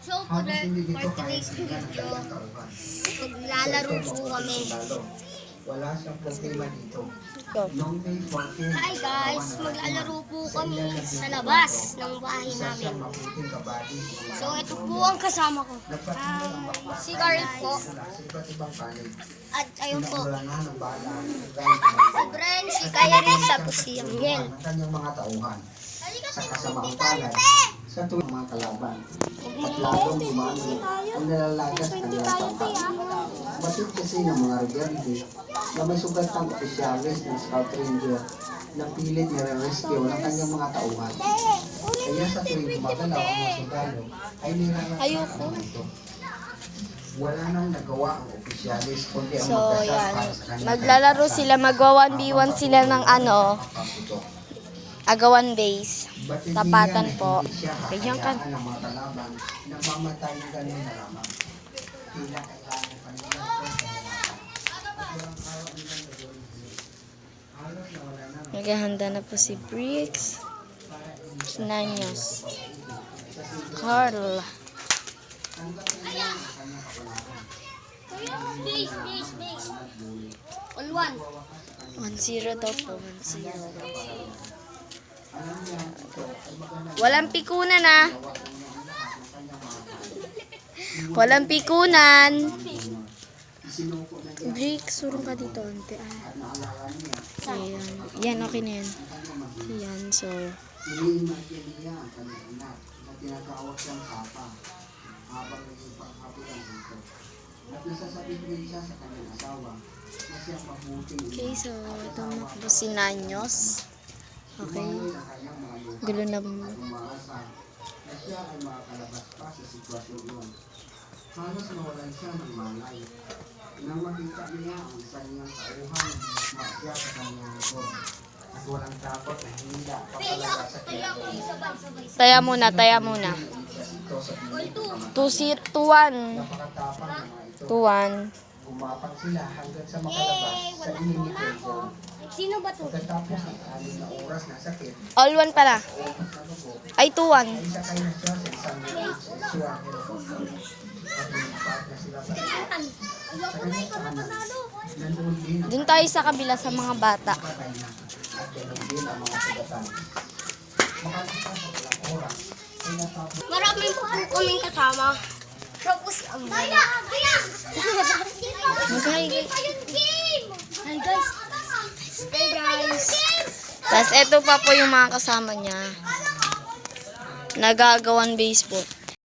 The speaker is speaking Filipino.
So, for today's video, maglalaro po kami. Wala siyang problema dito. Hi guys, maglalaro po kami sa labas ng bahay namin. So, ito po ang kasama ko. Si Carl po. At ayun po. Si Bren, si Kyrie, tapos si Angel. Kanyang mga tauhan sa kasamaang palay sa tuwing mga kalaban. At lalong umano ang nalalagas ang kanyang pangkat. Batid kasi ng mga rebelde na may sugatang opisyalis ng Scout Ranger na pilit nire-rescue ng kanyang mga tauhan. Kaya sa tuwing gumagalaw ang mga sundalo ay niraranasan ito. Wala nang nagawa ang opisyalis kundi ang magdasal para sa kanyang maglalaro sila, magwa 1v1 sila ng agawan base. Tapatan po. Ganyan ka. Naghahanda na po si Bricks, Nanyos, Carl. All one. 1-0 daw po. 1-0. Walang pikunan ah. Walang pikunan. Bricks, surong ka dito. Ante. Ayan. Yan, okay na yan. Ayan, so. Iniimagine niya ang kanyang anak na tinatawag siyang papa habang naging pangkapitan dito. At nasasabihin din siya sa kanyang asawa na siyang mabuting Okay, so tumakbo si Nanyos. Okay. Gulo na. umaasa na siya ay makakalabas pa sa sitwasyon yun. Halos nawalan siya ng malay. Nang makita niya ang isa niyang tauhan na siya sa kanyang likod. At walang takot na hinda papalaga sa kanyang Taya muna, taya muna. 2-1. napakatapang na mga ito. 2-1. Gumapang sila hanggang sa makalabas sa inimitay ko. Sino ba to? Pagkatapos ng 6 na oras na sakit, All 1 pala. Ay, 2-1. ay sakay na siya sa isang liit sa Suwa. At lumipat na sila pa. Sa kanyang kahanan, nandun din ang Doon tayo sa kabila sa mga bata. patay na at ganoon din ang mga sugatan. Makalipas ang ilang oras, ay natapos Marami po kaming kasama. Tapos ang Hi guys. Hey guys. Tapos eto pa po yung mga kasama niya. Nagagawan base po.